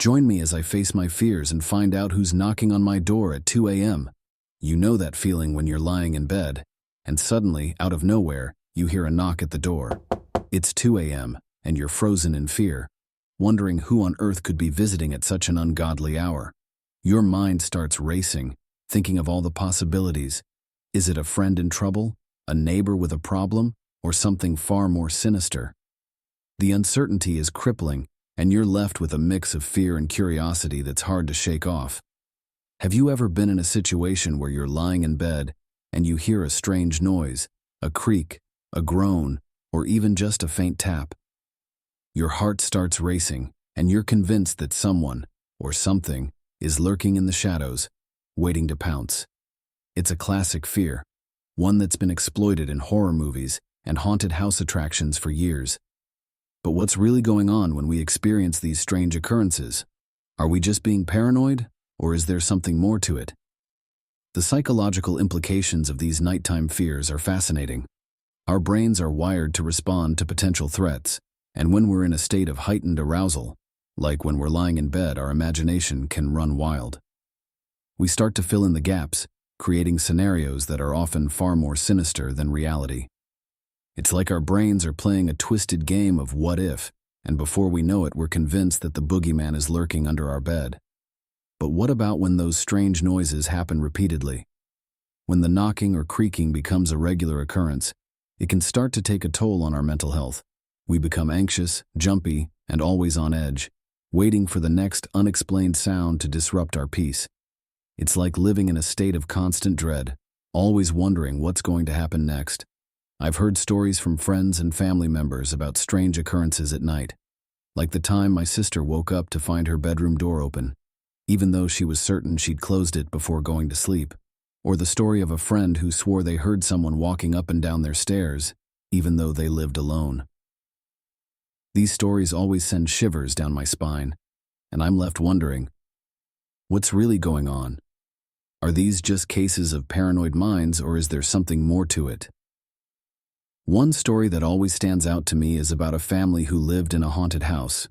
Join me as I face my fears and find out who's knocking on my door at 2 a.m. You know that feeling when you're lying in bed, and suddenly, out of nowhere, you hear a knock at the door. It's 2 a.m., and you're frozen in fear, wondering who on earth could be visiting at such an ungodly hour. Your mind starts racing, thinking of all the possibilities. Is it a friend in trouble, a neighbor with a problem, or something far more sinister? The uncertainty is crippling, and you're left with a mix of fear and curiosity that's hard to shake off. Have you ever been in a situation where you're lying in bed and you hear a strange noise, a creak, a groan, or even just a faint tap? Your heart starts racing, and you're convinced that someone, or something, is lurking in the shadows, waiting to pounce. It's a classic fear, one that's been exploited in horror movies and haunted house attractions for years. But what's really going on when we experience these strange occurrences? Are we just being paranoid, or is there something more to it? The psychological implications of these nighttime fears are fascinating. Our brains are wired to respond to potential threats, and when we're in a state of heightened arousal, like when we're lying in bed, our imagination can run wild. We start to fill in the gaps, creating scenarios that are often far more sinister than reality. It's like our brains are playing a twisted game of what if, and before we know it, we're convinced that the boogeyman is lurking under our bed. But what about when those strange noises happen repeatedly? When the knocking or creaking becomes a regular occurrence, it can start to take a toll on our mental health. We become anxious, jumpy, and always on edge, waiting for the next unexplained sound to disrupt our peace. It's like living in a state of constant dread, always wondering what's going to happen next. I've heard stories from friends and family members about strange occurrences at night, like the time my sister woke up to find her bedroom door open, even though she was certain she'd closed it before going to sleep, or the story of a friend who swore they heard someone walking up and down their stairs, even though they lived alone. These stories always send shivers down my spine, and I'm left wondering, what's really going on? Are these just cases of paranoid minds, or is there something more to it? One story that always stands out to me is about a family who lived in a haunted house.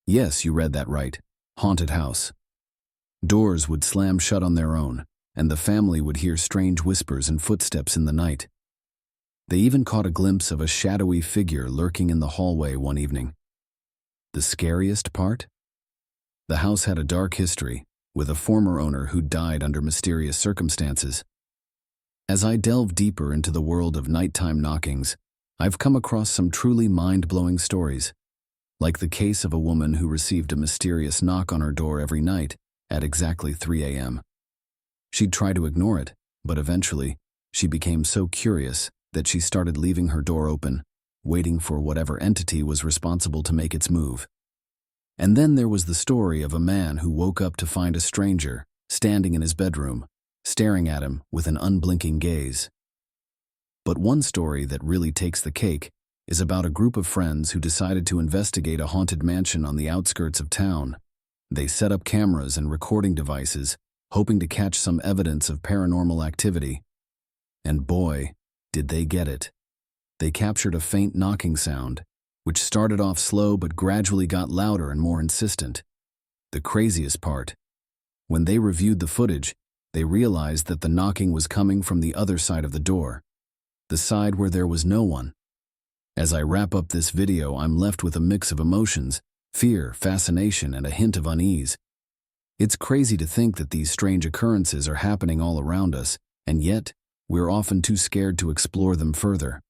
Yes, you read that right. Haunted house. Doors would slam shut on their own, and the family would hear strange whispers and footsteps in the night. They even caught a glimpse of a shadowy figure lurking in the hallway one evening. The scariest part? The house had a dark history, with a former owner who died under mysterious circumstances. As I delve deeper into the world of nighttime knockings, I've come across some truly mind-blowing stories, like the case of a woman who received a mysterious knock on her door every night at exactly 3 a.m. She'd try to ignore it, but eventually, she became so curious that she started leaving her door open, waiting for whatever entity was responsible to make its move. And then there was the story of a man who woke up to find a stranger standing in his bedroom, staring at him with an unblinking gaze. But one story that really takes the cake is about a group of friends who decided to investigate a haunted mansion on the outskirts of town. They set up cameras and recording devices, hoping to catch some evidence of paranormal activity. And boy, did they get it. They captured a faint knocking sound, which started off slow but gradually got louder and more insistent. The craziest part, when they reviewed the footage, they realized that the knocking was coming from the other side of the door, the side where there was no one. As I wrap up this video, I'm left with a mix of emotions, fear, fascination, and a hint of unease. It's crazy to think that these strange occurrences are happening all around us, and yet, we're often too scared to explore them further.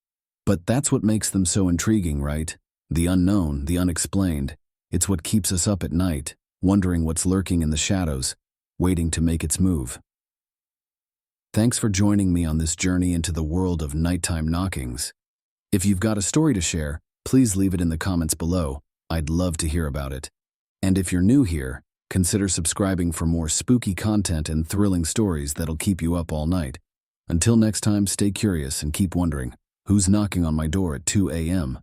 But that's what makes them so intriguing, right? The unknown, the unexplained. It's what keeps us up at night, wondering what's lurking in the shadows, waiting to make its move. Thanks for joining me on this journey into the world of nighttime knockings. If you've got a story to share, please leave it in the comments below. I'd love to hear about it. And if you're new here, consider subscribing for more spooky content and thrilling stories that'll keep you up all night. Until next time, stay curious and keep wondering, who's knocking on my door at 2 a.m.?